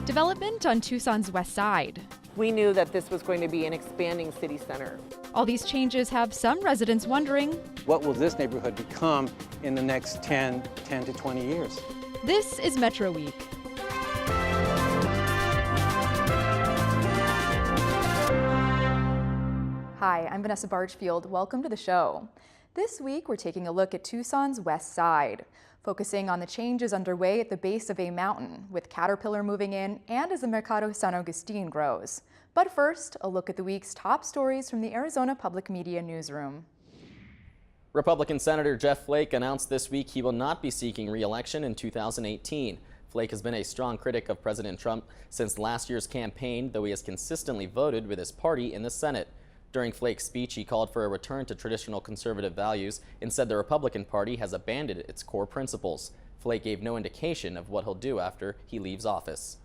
Development on Tucson's west side. We knew that this was going to be an expanding city center. All these changes have some residents wondering, what will this neighborhood become in the next 10 to 20 years? This is Metro Week. Hi, I'm Vanessa Bargefield. Welcome to the show. This week, we're taking a look at Tucson's west side, focusing on the changes underway at the base of a mountain, with Caterpillar moving in and as the Mercado San Agustin grows. But first, a look at the week's top stories from the Arizona Public Media newsroom. Republican Senator Jeff Flake announced this week he will not be seeking re-election in 2018. Flake has been a strong critic of President Trump since last year's campaign, though he has consistently voted with his party in the Senate. During Flake's speech, he called for a return to traditional conservative values and said the Republican Party has abandoned its core principles. Flake gave no indication of what he'll do after he leaves office.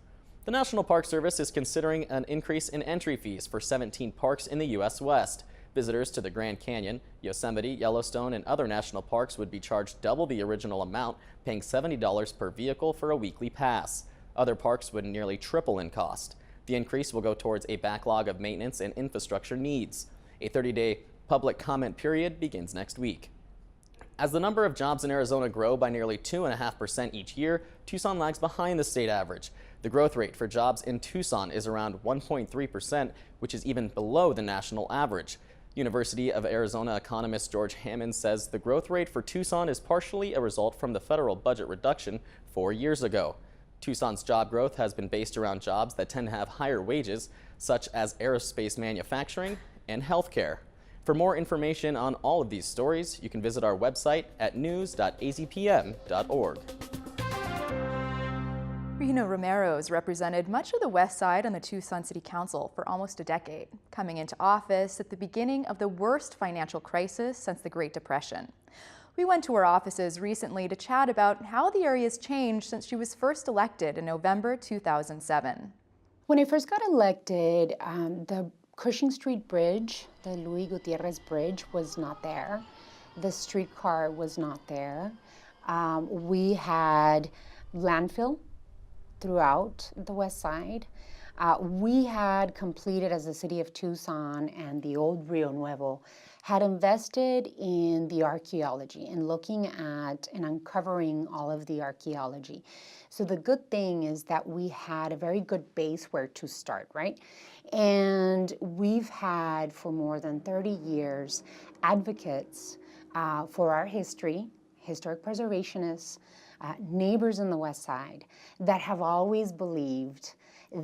The National Park Service is considering an increase in entry fees for 17 parks in the U.S. West. Visitors to the Grand Canyon, Yosemite, Yellowstone, and other national parks would be charged double the original amount, paying $70 per vehicle for a weekly pass. Other parks would nearly triple in cost. The increase will go towards a backlog of maintenance and infrastructure needs. A 30-day public comment period begins next week. As the number of jobs in Arizona grow by nearly 2.5% each year, Tucson lags behind the state average. The growth rate for jobs in Tucson is around 1.3%, which is even below the national average. University of Arizona economist George Hammond says the growth rate for Tucson is partially a result from the federal budget reduction 4 years ago. Tucson's job growth has been based around jobs that tend to have higher wages, such as aerospace manufacturing and healthcare. For more information on all of these stories, you can visit our website at news.azpm.org. Regina Romero has represented much of the west side on the Tucson City Council for almost a decade, coming into office at the beginning of the worst financial crisis since the Great Depression. We went to her offices recently to chat about how the area's changed since she was first elected in November 2007. When I first got elected, the Cushing Street Bridge, the Luis Gutierrez Bridge, was not there. The streetcar was not there. We had landfill throughout the west side. We had completed, as the city of Tucson and the old Rio Nuevo, had invested in the archaeology and looking at and uncovering all of the archaeology. So the good thing is that we had a very good base where to start, right? And we've had for more than 30 years advocates for our history, historic preservationists, neighbors in the west side that have always believed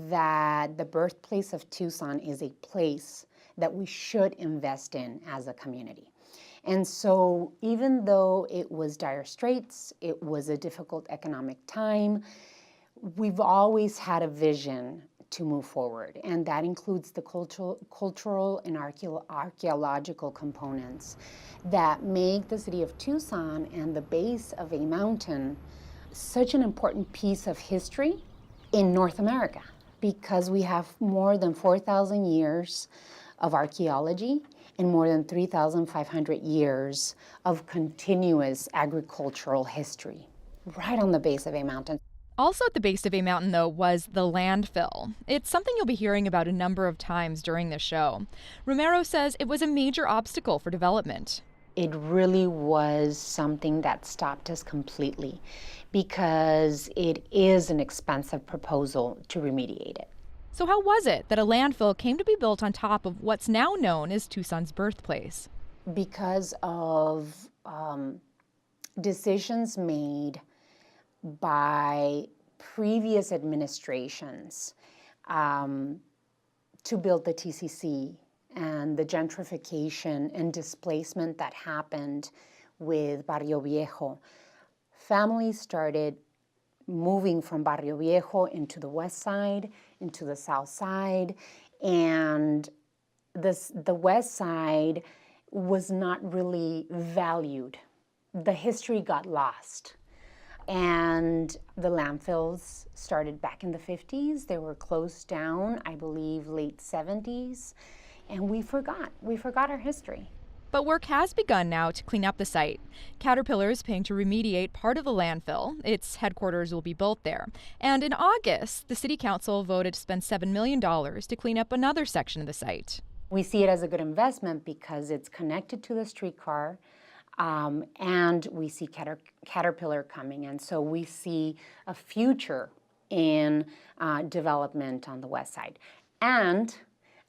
that the birthplace of Tucson is a place that we should invest in as a community. And so even though it was dire straits, it was a difficult economic time, we've always had a vision to move forward, and that includes the cultural and archaeological components that make the city of Tucson and the base of a mountain such an important piece of history in North America, because we have more than 4,000 years of archaeology and more than 3,500 years of continuous agricultural history right on the base of a mountain. Also at the base of a mountain, though, was the landfill. It's something you'll be hearing about a number of times during the show. Romero says it was a major obstacle for development. It really was something that stopped us completely because it is an expensive proposal to remediate it. So how was it that a landfill came to be built on top of what's now known as Tucson's birthplace? Because of decisions made by previous administrations to build the TCC and the gentrification and displacement that happened with Barrio Viejo. Families started moving from Barrio Viejo into the west side, into the south side, and the west side was not really valued. The history got lost. And the landfills started back in the 50s. They were closed down, I believe, late 70s. And we forgot our history. But work has begun now to clean up the site. Caterpillar is paying to remediate part of the landfill. Its headquarters will be built there. And in August, the City Council voted to spend $7 million to clean up another section of the site. We see it as a good investment because it's connected to the streetcar, and we see Caterpillar coming in. So we see a future in development on the west side. And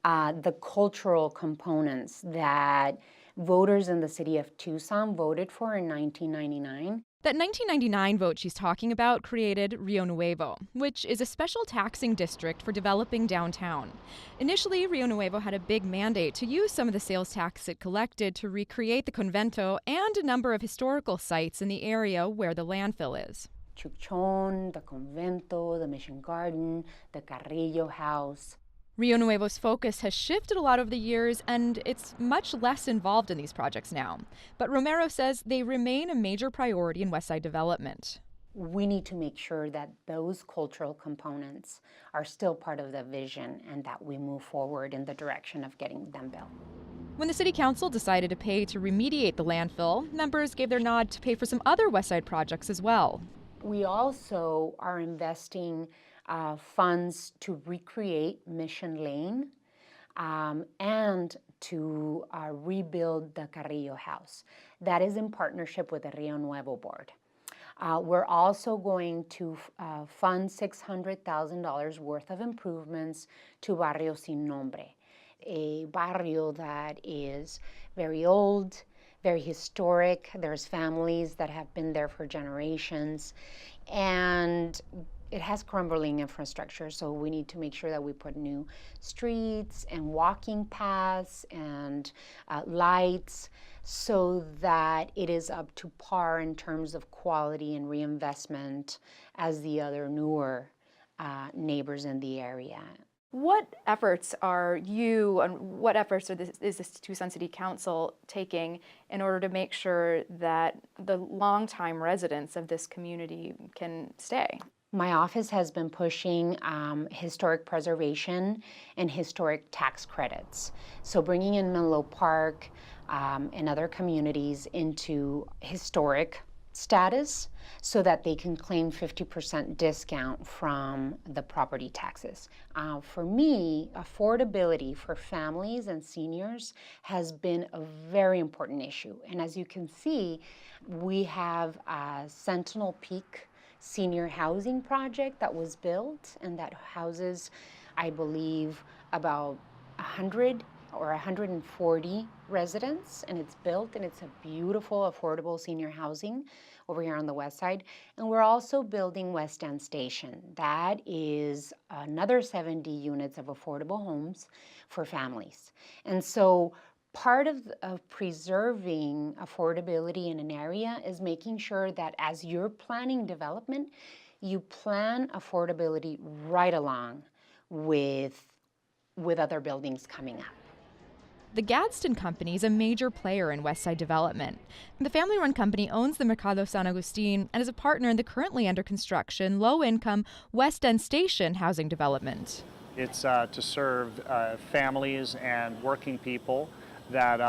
the cultural components that voters in the city of Tucson voted for in 1999. That 1999 vote she's talking about created Rio Nuevo, which is a special taxing district for developing downtown. Initially, Rio Nuevo had a big mandate to use some of the sales tax it collected to recreate the convento and a number of historical sites in the area where the landfill is. Chuchon, the convento, the Mission Garden, the Carrillo House. Rio Nuevo's focus has shifted a lot over the years, and it's much less involved in these projects now. But Romero says they remain a major priority in Westside development. We need to make sure that those cultural components are still part of the vision and that we move forward in the direction of getting them built. When the City Council decided to pay to remediate the landfill, members gave their nod to pay for some other Westside projects as well. We also are investing funds to recreate Mission Lane and to rebuild the Carrillo House. That is in partnership with the Rio Nuevo Board. We're also going to fund $600,000 worth of improvements to Barrio Sin Nombre, a barrio that is very old, very historic. There's families that have been there for generations, and it has crumbling infrastructure, so we need to make sure that we put new streets and walking paths and lights so that it is up to par in terms of quality and reinvestment as the other newer neighbors in the area. What efforts are you and what efforts is this Tucson City Council taking in order to make sure that the longtime residents of this community can stay? My office has been pushing historic preservation and historic tax credits. So bringing in Menlo Park and other communities into historic status so that they can claim 50% discount from the property taxes. For me, affordability for families and seniors has been a very important issue. And as you can see, we have a Sentinel Peak senior housing project that was built, and that houses, I believe, about 100 or 140 residents, and it's built, and it's a beautiful, affordable senior housing over here on the west side. And we're also building West End Station. That is another 70 units of affordable homes for families. And so part of preserving affordability in an area is making sure that as you're planning development, you plan affordability right along with other buildings coming up. The Gadsden Company is a major player in Westside development. The family-run company owns the Mercado San Agustin and is a partner in the currently under construction, low-income West End Station housing development. It's to serve families and working people that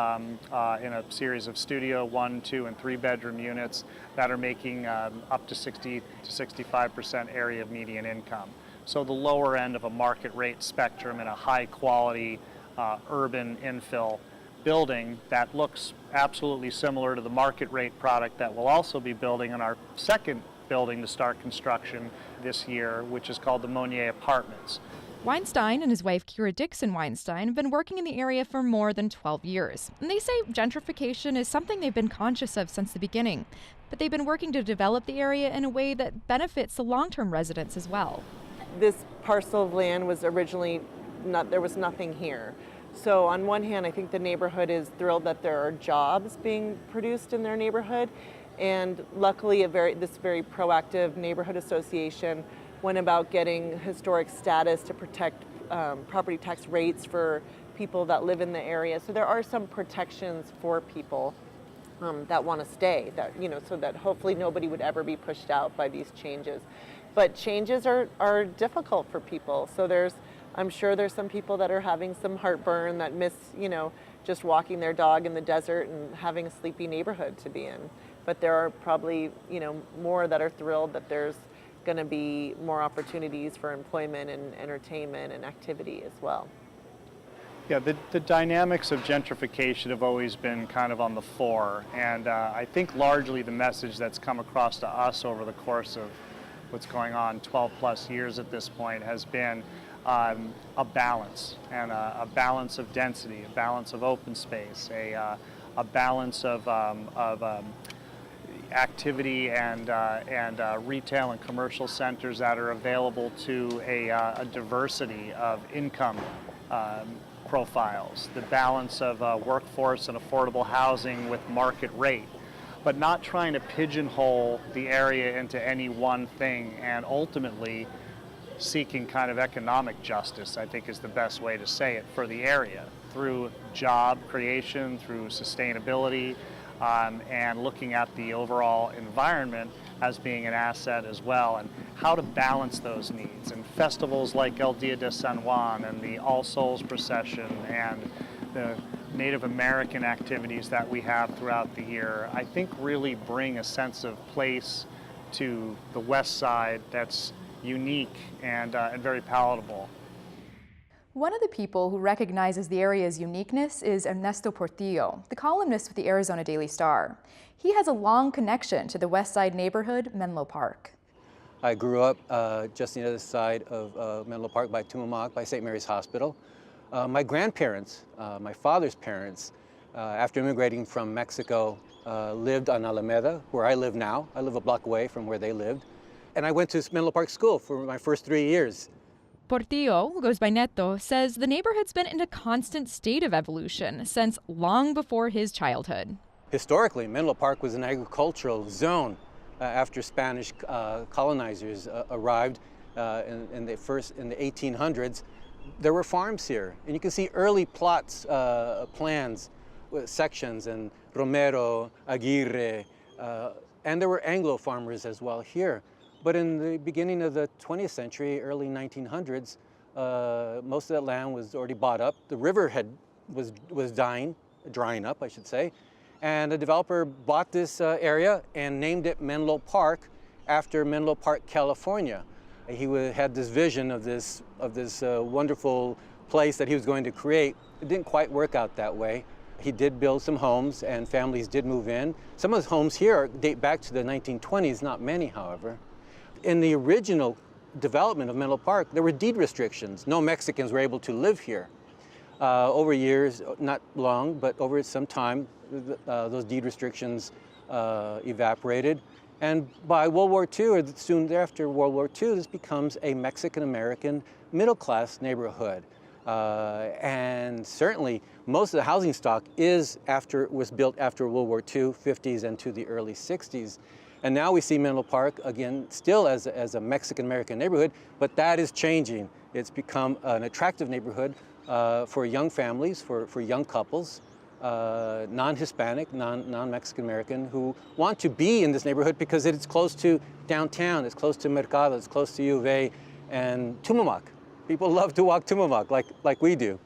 in a series of studio 1, 2, and 3 bedroom units that are making up to 60 to 65% area of median income. So the lower end of a market rate spectrum in a high quality urban infill building that looks absolutely similar to the market rate product that we'll also be building in our second building to start construction this year, which is called the Monnier Apartments. Weinstein and his wife Kira Dixon Weinstein have been working in the area for more than 12 years. And they say gentrification is something they've been conscious of since the beginning. But they've been working to develop the area in a way that benefits the long-term residents as well. This parcel of land was originally there was nothing here. So on one hand, I think the neighborhood is thrilled that there are jobs being produced in their neighborhood. And luckily, this very proactive neighborhood association went about getting historic status to protect property tax rates for people that live in the area. So there are some protections for people that want to stay, that, you know, so that hopefully nobody would ever be pushed out by these changes. But changes are difficult for people. So I'm sure there's some people that are having some heartburn that miss, you know, just walking their dog in the desert and having a sleepy neighborhood to be in. But there are probably, more that are thrilled that there's going to be more opportunities for employment and entertainment and activity as well. Yeah, the dynamics of gentrification have always been kind of on the fore, and I think largely the message that's come across to us over the course of what's going on 12 plus years at this point has been a balance, and a balance of density, a balance of open space, a balance of activity and retail and commercial centers that are available to a diversity of income profiles, the balance of workforce and affordable housing with market rate, but not trying to pigeonhole the area into any one thing, and ultimately seeking kind of economic justice, I think is the best way to say it, for the area, through job creation, through sustainability, and looking at the overall environment as being an asset as well, and how to balance those needs. And festivals like El Dia de San Juan and the All Souls Procession and the Native American activities that we have throughout the year, I think really bring a sense of place to the West Side that's unique and very palatable. One of the people who recognizes the area's uniqueness is Ernesto Portillo, the columnist with the Arizona Daily Star. He has a long connection to the West Side neighborhood, Menlo Park. I grew up just on the other side of Menlo Park by Tumamoc, by St. Mary's Hospital. My grandparents, my father's parents, after immigrating from Mexico, lived on Alameda, where I live now. I live a block away from where they lived. And I went to Menlo Park School for my first 3 years. Portillo, who goes by Neto, says the neighborhood's been in a constant state of evolution since long before his childhood. Historically, Menlo Park was an agricultural zone after Spanish colonizers arrived in the 1800s. There were farms here, and you can see early plots, plans, sections, and Romero, Aguirre, and there were Anglo farmers as well here. But in the beginning of the 20th century, early 1900s, most of that land was already bought up. The river was drying up, I should say. And a developer bought this area and named it Menlo Park after Menlo Park, California. He had this vision of this wonderful place that he was going to create. It didn't quite work out that way. He did build some homes and families did move in. Some of the homes here date back to the 1920s, not many, however. In the original development of Menlo Park, there were deed restrictions. No Mexicans were able to live here. Over years, not long, but over some time, those deed restrictions evaporated. And by World War II, or soon thereafter World War II, this becomes a Mexican-American middle-class neighborhood. And certainly, most of the housing stock was built after World War II, 50s and to the early 60s. And now we see Menlo Park, again, still as a Mexican-American neighborhood, but that is changing. It's become an attractive neighborhood for young families, for young couples, non-Hispanic, non-Mexican-American, who want to be in this neighborhood because it's close to downtown, it's close to Mercado, it's close to U of A, and Tumamoc. People love to walk Tumamoc like we do.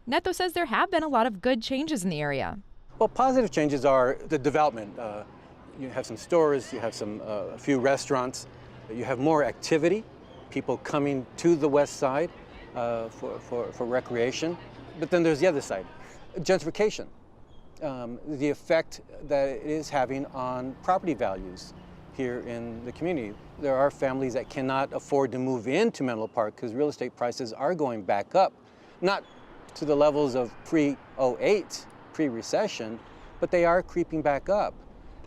Neto says there have been a lot of good changes in the area. Well, positive changes are the development. You have some stores, you have a few restaurants, you have more activity, people coming to the West Side for recreation. But then there's the other side, gentrification, the effect that it is having on property values here in the community. There are families that cannot afford to move into Menlo Park because real estate prices are going back up, not to the levels of pre-08, pre-recession, but they are creeping back up.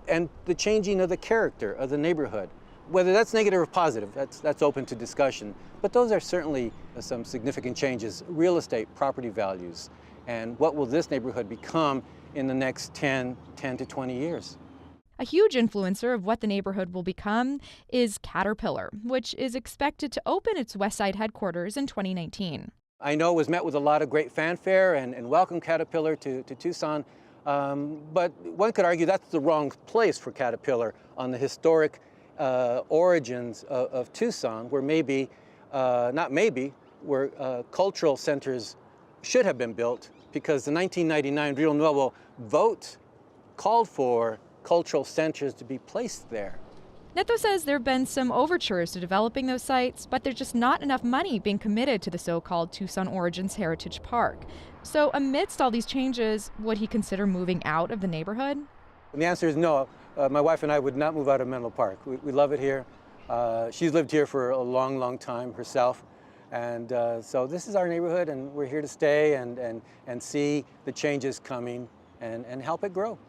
And the changing of the character of the neighborhood, whether that's negative or positive, that's open to discussion. But those are certainly some significant changes. Real estate, property values, and what will this neighborhood become in the next 10 to 20 years? A huge influencer of what the neighborhood will become is Caterpillar, which is expected to open its West Side headquarters in 2019. I know it was met with a lot of great fanfare and welcome Caterpillar to Tucson. But one could argue that's the wrong place for Caterpillar on the historic origins of Tucson, where where cultural centers should have been built because the 1999 Rio Nuevo vote called for cultural centers to be placed there. Neto says there have been some overtures to developing those sites, but there's just not enough money being committed to the so-called Tucson Origins Heritage Park. So amidst all these changes, would he consider moving out of the neighborhood? And the answer is no. My wife and I would not move out of Menlo Park. We love it here. She's lived here for a long, long time herself. And so this is our neighborhood, and we're here to stay and see the changes coming and help it grow.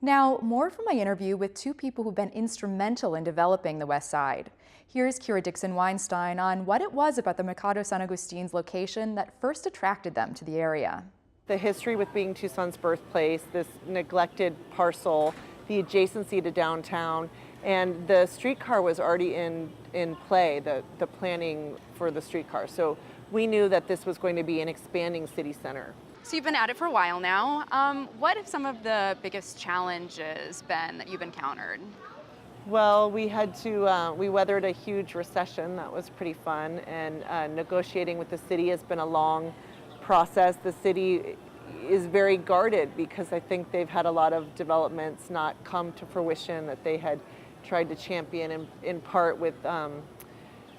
Now, more from my interview with two people who've been instrumental in developing the West Side. Here's Kira Dixon-Weinstein on what it was about the Mercado San Agustin's location that first attracted them to the area. The history with being Tucson's birthplace, this neglected parcel, the adjacency to downtown, and the streetcar was already in play, the planning for the streetcar. So we knew that this was going to be an expanding city center. So you've been at it for a while now. What have some of the biggest challenges been that you've encountered? Well, we weathered a huge recession. That was pretty fun. And negotiating with the city has been a long process. The city is very guarded because I think they've had a lot of developments not come to fruition that they had tried to champion in part with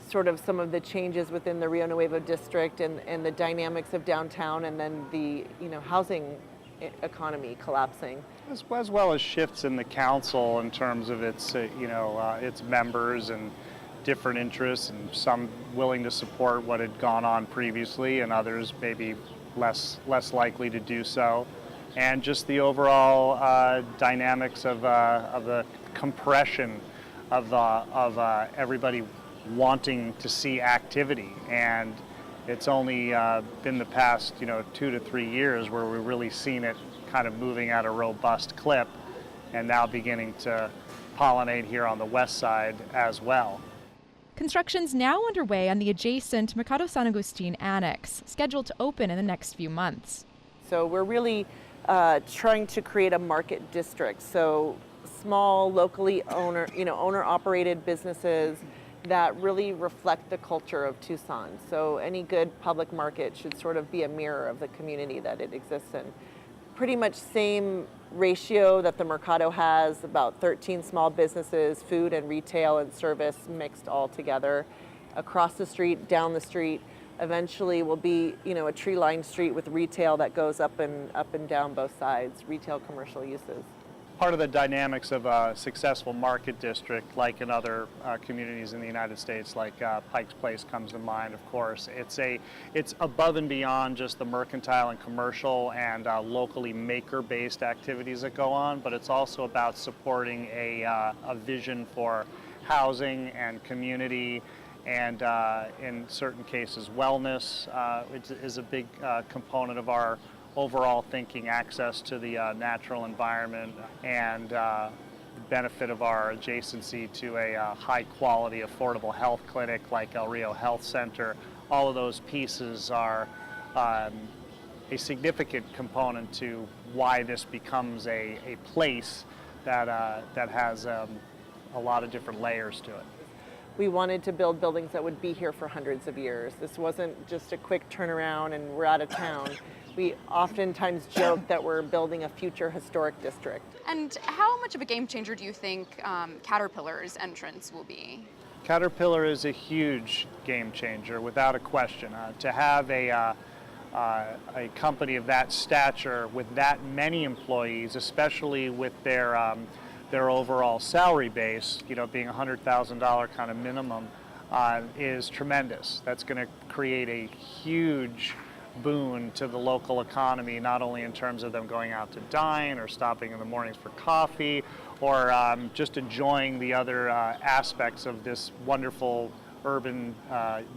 sort of some of the changes within the Rio Nuevo district and the dynamics of downtown, and then the housing economy collapsing. As well as shifts in the council in terms of its its members and different interests, and some willing to support what had gone on previously, and others maybe less likely to do so, and just the overall dynamics of the compression of everybody wanting to see activity. And it's only been the past 2 to 3 years where we've really seen it kind of moving at a robust clip, and now beginning to pollinate here on the west side as well. Construction's now underway on the adjacent Mercado San Agustin annex, scheduled to open in the next few months. So we're really trying to create a market district. So small, locally owner-operated businesses that really reflect the culture of Tucson. So any good public market should sort of be a mirror of the community that it exists in. Pretty much same ratio that the Mercado has, about 13 small businesses, food and retail and service mixed all together. Across the street, down the street, eventually will be a tree-lined street with retail that goes up and down both sides, retail commercial uses. Part of the dynamics of a successful market district, like in other communities in the United States, like Pike's Place comes to mind, of course. It's above and beyond just the mercantile and commercial and locally maker-based activities that go on, but it's also about supporting a vision for housing and community, and in certain cases wellness is a big component of our overall thinking, access to the natural environment, and the benefit of our adjacency to a high quality, affordable health clinic like El Rio Health Center. All of those pieces are a significant component to why this becomes a place that has a lot of different layers to it. We wanted to build buildings that would be here for hundreds of years. This wasn't just a quick turnaround and we're out of town. We oftentimes joke that we're building a future historic district. And how much of a game changer do you think Caterpillar's entrance will be? Caterpillar is a huge game changer, without a question. To have a company of that stature with that many employees, especially with their overall salary base, being $100,000 kind of minimum, is tremendous. That's going to create a huge boon to the local economy, not only in terms of them going out to dine or stopping in the mornings for coffee, or just enjoying the other aspects of this wonderful urban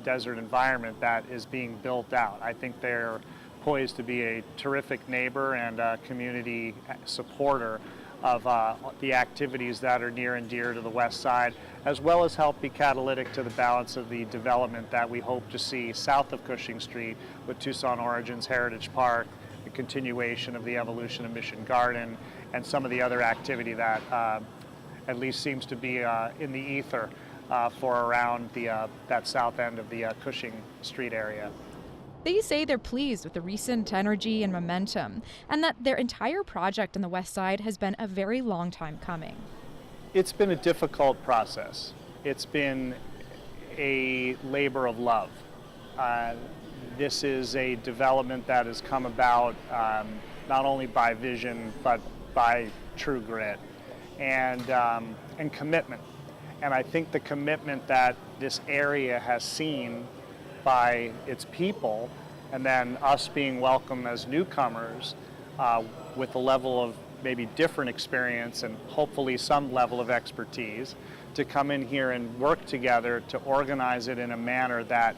desert environment that is being built out. I think they're poised to be a terrific neighbor and community supporter of the activities that are near and dear to the west side, as well as help be catalytic to the balance of the development that we hope to see south of Cushing Street with Tucson Origins Heritage Park, the continuation of the evolution of Mission Garden, and some of the other activity that at least seems to be in the ether for around that south end of the Cushing Street area. They say they're pleased with the recent energy and momentum, and that their entire project on the west side has been a very long time coming. It's been a difficult process. It's been a labor of love. This is a development that has come about not only by vision, but by true grit and commitment. And I think the commitment that this area has seen by its people, and then us being welcome as newcomers with a level of maybe different experience and hopefully some level of expertise, to come in here and work together to organize it in a manner that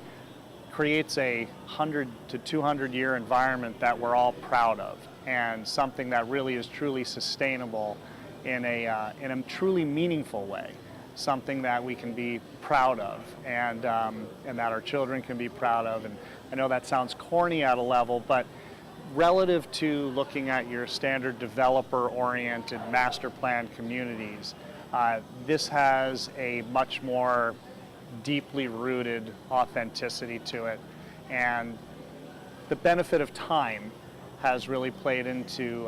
creates a 100 to 200 year environment that we're all proud of, and something that really is truly sustainable in a truly meaningful way, something that we can be proud of, and that our children can be proud of. And I know that sounds corny at a level, but relative to looking at your standard developer-oriented master plan communities, this has a much more deeply rooted authenticity to it, and the benefit of time has really played into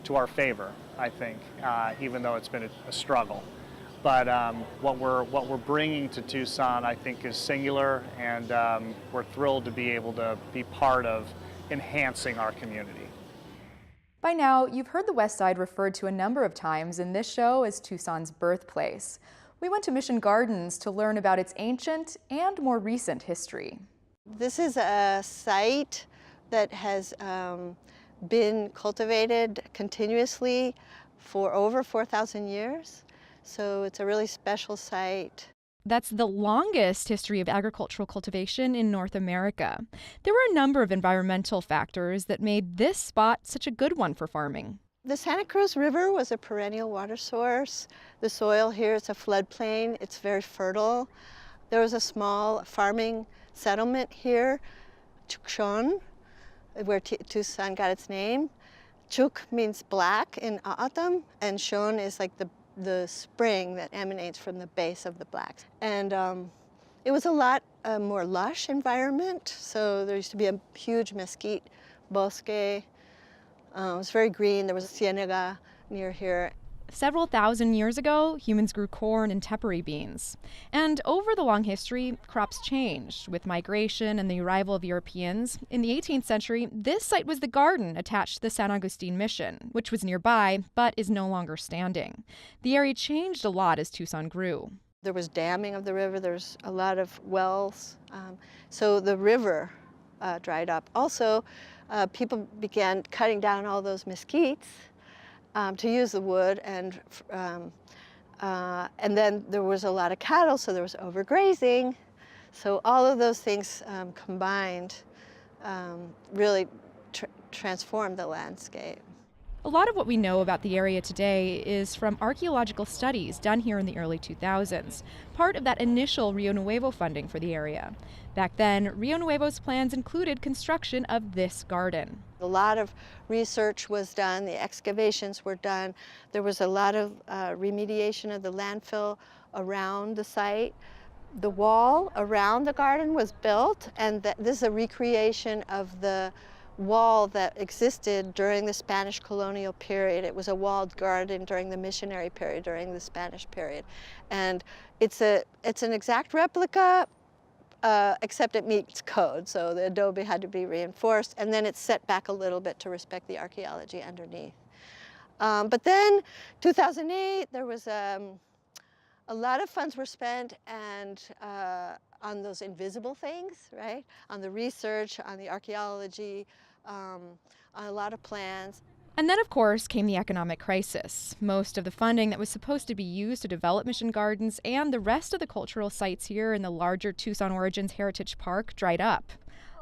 to our favor, I think, even though it's been a struggle. But what we're bringing to Tucson, I think, is singular, and we're thrilled to be able to be part of enhancing our community. By now, you've heard the West Side referred to a number of times in this show as Tucson's birthplace. We went to Mission Gardens to learn about its ancient and more recent history. This is a site that has been cultivated continuously for over 4,000 years. So it's a really special site. That's the longest history of agricultural cultivation in North America. There were a number of environmental factors that made this spot such a good one for farming. The Santa Cruz River was a perennial water source. The soil here is a floodplain. It's very fertile. There was a small farming settlement here, Chukchon, where Tucson got its name. Chuk means black in A'atam, and Shon is like the spring that emanates from the base of the blacks. And it was a lot more lush environment. So there used to be a huge mesquite bosque. It was very green. There was a cienega near here. Several thousand years ago, humans grew corn and tepary beans. And over the long history, crops changed with migration and the arrival of Europeans. In the 18th century, this site was the garden attached to the San Agustin mission, which was nearby but is no longer standing. The area changed a lot as Tucson grew. There was damming of the river. There's a lot of wells. So the river dried up. Also, people began cutting down all those mesquites to use the wood, and then there was a lot of cattle, so there was overgrazing. So all of those things combined really transformed the landscape. A lot of what we know about the area today is from archaeological studies done here in the early 2000s, part of that initial Rio Nuevo funding for the area. Back then, Rio Nuevo's plans included construction of this garden. A lot of research was done, the excavations were done. There was a lot of remediation of the landfill around the site. The wall around the garden was built, and this is a recreation of the wall that existed during the Spanish colonial period. It was a walled garden during the missionary period, during the Spanish period. And it's an exact replica, except it meets code. So the adobe had to be reinforced, and then it's set back a little bit to respect the archaeology underneath. But then 2008, there was a lot of funds were spent and on those invisible things, right? On the research, on the archaeology, on a lot of plans. And then, of course, came the economic crisis. Most of the funding that was supposed to be used to develop Mission Gardens and the rest of the cultural sites here in the larger Tucson Origins Heritage Park dried up.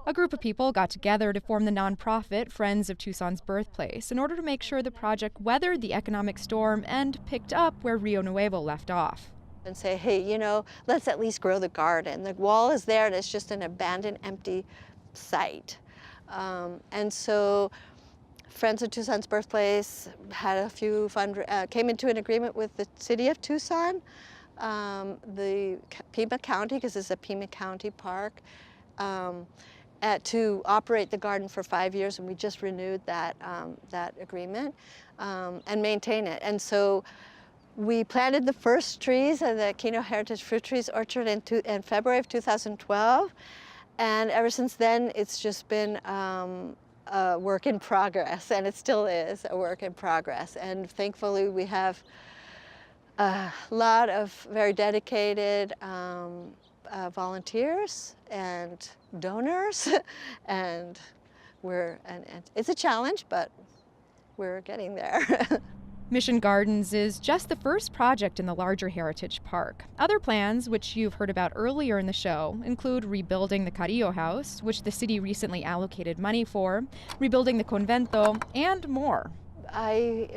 A group of people got together to form the nonprofit Friends of Tucson's Birthplace in order to make sure the project weathered the economic storm and picked up where Rio Nuevo left off. And say, hey, you know, let's at least grow the garden. The wall is there, and it's just an abandoned, empty site. And so Friends of Tucson's Birthplace had a few came into an agreement with the city of Tucson, the Pima County, because it's a Pima County park, and to operate the garden for 5 years, and we just renewed that, that agreement and maintain it. And so we planted the first trees of the Kino Heritage Fruit Trees Orchard in February of 2012, and ever since then it's just been a work in progress, and it still is a work in progress. And thankfully we have a lot of very dedicated volunteers and donors, and and it's a challenge, but we're getting there. Mission Gardens is just the first project in the larger Heritage Park. Other plans, which you've heard about earlier in the show, include rebuilding the Carrillo House, which the city recently allocated money for, rebuilding the Convento, and more. I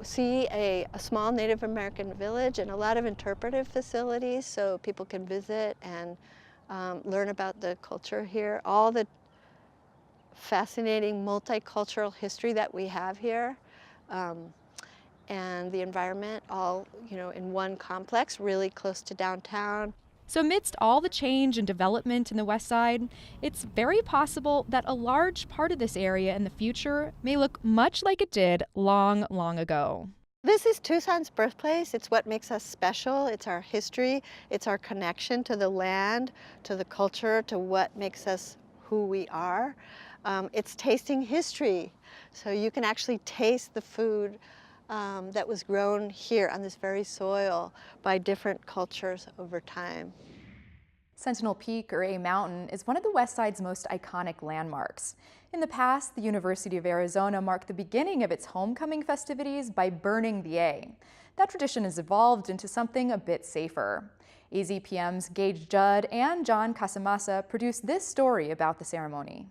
see a small Native American village and a lot of interpretive facilities so people can visit and learn about the culture here, all the fascinating multicultural history that we have here. And the environment, all in one complex, really close to downtown. So amidst all the change and development in the West Side, it's very possible that a large part of this area in the future may look much like it did long, long ago. This is Tucson's birthplace. It's what makes us special. It's our history. It's our connection to the land, to the culture, to what makes us who we are. It's tasting history. So you can actually taste the food that was grown here on this very soil by different cultures over time. Sentinel Peak, or A Mountain, is one of the West Side's most iconic landmarks. In the past, the University of Arizona marked the beginning of its homecoming festivities by burning the A. That tradition has evolved into something a bit safer. AZPM's Gage Judd and John Casamassa produced this story about the ceremony.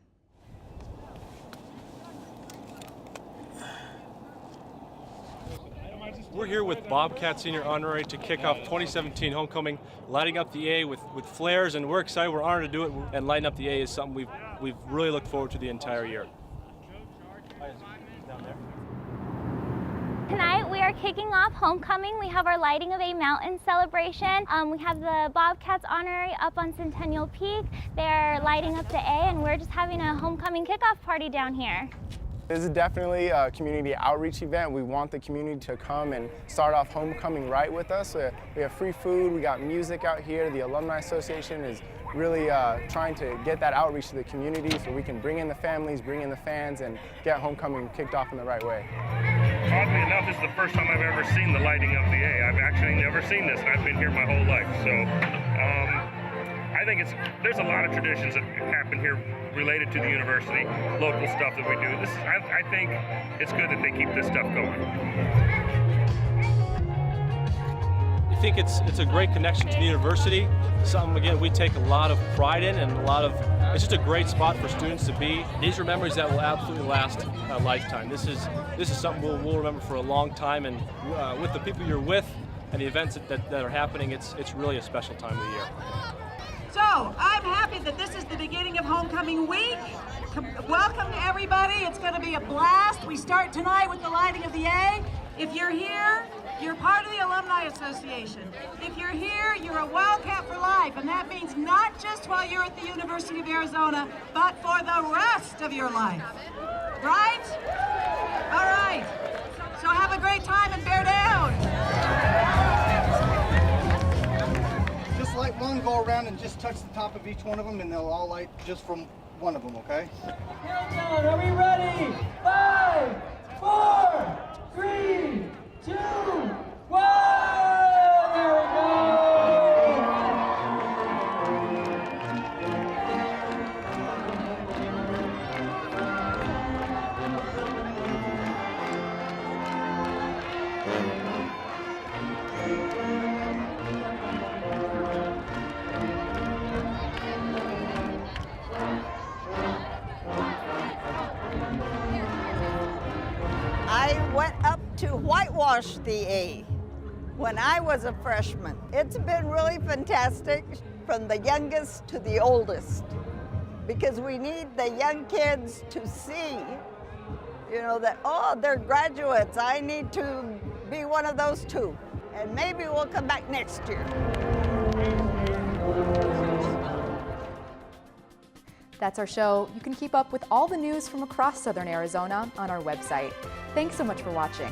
We're here with Bobcat Senior Honorary to kick off 2017 homecoming, lighting up the A with flares, and we're excited. We're honored to do it, and lighting up the A is something we've really looked forward to the entire year. Tonight we are kicking off homecoming. We have our Lighting of A Mountain celebration. We have the Bobcats Honorary up on Centennial Peak. They're lighting up the A, and we're just having a homecoming kickoff party down here. This is definitely a community outreach event. We want the community to come and start off homecoming right with us. We have free food, we got music out here. The Alumni Association is really trying to get that outreach to the community so we can bring in the families, bring in the fans, and get homecoming kicked off in the right way. Oddly enough, this is the first time I've ever seen the lighting of the A. I've actually never seen this, and I've been here my whole life. So I think there's a lot of traditions that happen here related to the university, local stuff that we do. I think it's good that they keep this stuff going. I think it's a great connection to the university. Something, again, we take a lot of pride in, and it's just a great spot for students to be. These are memories that will absolutely last a lifetime. This is something we'll remember for a long time, and with the people you're with and the events that are happening, it's really a special time of the year. So, I'm happy that this is the beginning of homecoming week. Welcome everybody, it's going to be a blast. We start tonight with the lighting of the A. If you're here, you're part of the Alumni Association. If you're here, you're a Wildcat for life, and that means not just while you're at the University of Arizona, but for the rest of your life. Right? All right. So have a great time and bear down. Just light one, go around and just touch the top of each one of them, and they'll all light just from one of them, okay? Countdown, are we ready? 5, 4, 3, 2, 1! There we go! I went up to whitewash the A when I was a freshman. It's been really fantastic from the youngest to the oldest, because we need the young kids to see, that, oh, they're graduates. I need to be one of those too. And maybe we'll come back next year. That's our show. You can keep up with all the news from across Southern Arizona on our website. Thanks so much for watching.